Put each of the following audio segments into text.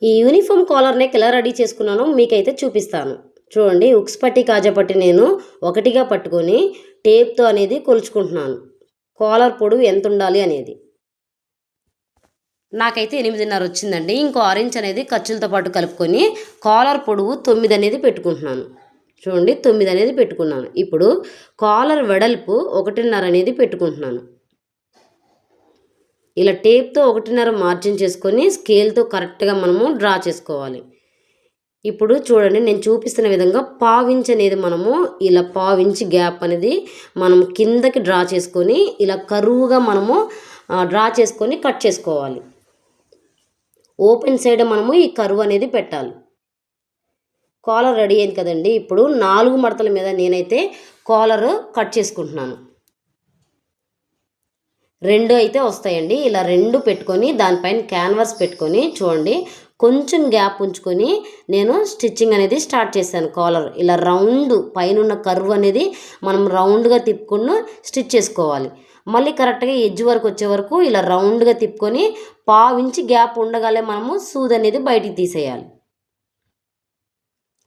ఈ uniform collar neck ఎలా ready చేసుకున్నానో మీకైతే చూపిస్తాను. చూడండి, ఉక్స్ పట్టి కాజా పట్టి నేను ఒకటిగా పట్టుకొని టేప్తో అనేది కొలుచుకుంటున్నాను. కాలర్ పొడవు ఎంత ఉండాలి అనేది నాకైతే 8.5 వచ్చిందండి. ఇంకో ఆరెంజ్ అనేది ఖర్చులతో పాటు కలుపుకొని కాలర్ పొడవు 9 అనేది పెట్టుకుంటున్నాను. చూడండి, 9 అనేది పెట్టుకున్నాను. ఇప్పుడు కాలర్ వెడల్పు 1.5 అనేది పెట్టుకుంటున్నాను. ఇలా టేప్తో 1.5 మార్జిన్ చేసుకొని స్కేల్తో కరెక్ట్గా మనము డ్రా చేసుకోవాలి. ఇప్పుడు చూడండి, నేను చూపిస్తున్న విధంగా పావించ్ అనేది మనము ఇలా పావించి గ్యాప్ అనేది మనం కిందకి డ్రా చేసుకొని ఇలా కరువుగా మనము డ్రా చేసుకొని కట్ చేసుకోవాలి. ఓపెన్ సైడ్ మనము ఈ కరువు అనేది పెట్టాలి. కాలర్ రెడీ అయింది కదండి. ఇప్పుడు 4 మడతల మీద నేనైతే కాలర్ కట్ చేసుకుంటున్నాను. 2 అయితే వస్తాయండి. ఇలా 2 పెట్టుకొని దానిపైన క్యాన్వాస్ పెట్టుకొని చూడండి, కొంచెం గ్యాప్ ఉంచుకొని నేను స్టిచ్చింగ్ అనేది స్టార్ట్ చేశాను. కాలర్ ఇలా రౌండ్ పైన కర్వ్ అనేది మనం రౌండ్గా తిప్పుకుని స్టిచ్ చేసుకోవాలి. మళ్ళీ కరెక్ట్గా ఎడ్జ్ వరకు వచ్చే వరకు ఇలా రౌండ్గా తిప్పుకొని పావించి గ్యాప్ ఉండగానే మనము సూది అనేది బయటికి తీసేయాలి.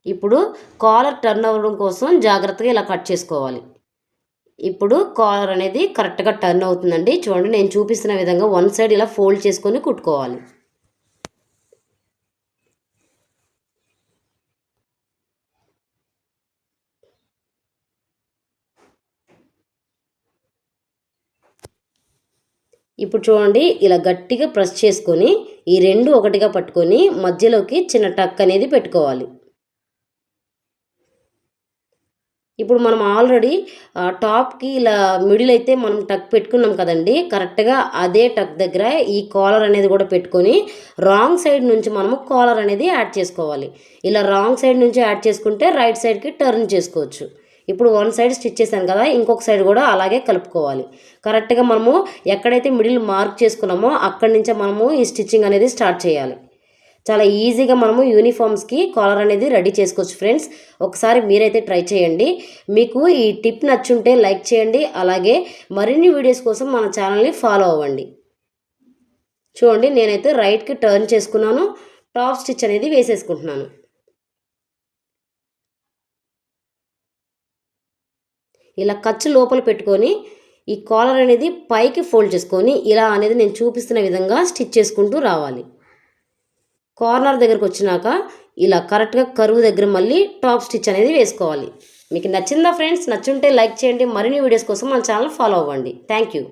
ఇప్పుడు కాలర్ టర్న్ అవ్వడం కోసం జాగ్రత్తగా ఇలా కట్ చేసుకోవాలి. ఇప్పుడు కాలర్ అనేది కరెక్ట్గా టర్న్ అవుతుందండి. చూడండి, నేను చూపిస్తున్న విధంగా వన్ సైడ్ ఇలా ఫోల్డ్ చేసుకొని కుట్టుకోవాలి. ఇప్పుడు చూడండి, ఇలా గట్టిగా ప్రెస్ చేసుకొని ఈ 2 ఒకటిగా పట్టుకొని మధ్యలోకి చిన్న టక్ అనేది పెట్టుకోవాలి. ఇప్పుడు మనం ఆల్రెడీ టాప్కి ఇలా మిడిల్ అయితే మనం టక్ పెట్టుకున్నాం కదండి. కరెక్ట్గా అదే టక్ దగ్గర ఈ కాలర్ అనేది కూడా పెట్టుకొని రాంగ్ సైడ్ నుంచి మనము కాలర్ అనేది యాడ్ చేసుకోవాలి. ఇలా రాంగ్ సైడ్ నుంచి యాడ్ చేసుకుంటే రైట్ సైడ్కి టర్న్ చేసుకోవచ్చు. ఇప్పుడు వన్ సైడ్ స్టిచ్ చేశాను కదా, ఇంకొక సైడ్ కూడా అలాగే కలుపుకోవాలి. కరెక్ట్గా మనము ఎక్కడైతే మిడిల్ మార్క్ చేసుకున్నామో అక్కడి నుంచే మనము ఈ స్టిచ్చింగ్ అనేది స్టార్ట్ చేయాలి. చాలా ఈజీగా మనము యూనిఫామ్స్కి కాలర్ అనేది రెడీ చేసుకోవచ్చు ఫ్రెండ్స్. ఒకసారి మీరైతే ట్రై చేయండి. మీకు ఈ టిప్ నచ్చుంటే లైక్ చేయండి. అలాగే మరిన్ని వీడియోస్ కోసం మన ఛానల్ని ఫాలో అవ్వండి. చూడండి, నేనైతే రైట్కి టర్న్ చేసుకున్నాను. టాప్ స్టిచ్ అనేది వేసేసుకుంటున్నాను. ఇలా ఖర్చు లోపల పెట్టుకొని ఈ కాలర్ అనేది పైకి ఫోల్డ్ చేసుకొని ఇలా అనేది నేను చూపిస్తున్న విధంగా స్టిచ్ చేసుకుంటూ రావాలి. కార్నర్ దగ్గరకు వచ్చినాక ఇలా కరెక్ట్గా కరువు దగ్గర మళ్ళీ టాప్ స్టిచ్ అనేది వేసుకోవాలి. మీకు నచ్చిందా ఫ్రెండ్స్? నచ్చుంటే లైక్ చేయండి. మరిన్ని వీడియోస్ కోసం మన ఛానల్ ఫాలో అవ్వండి. Thank you.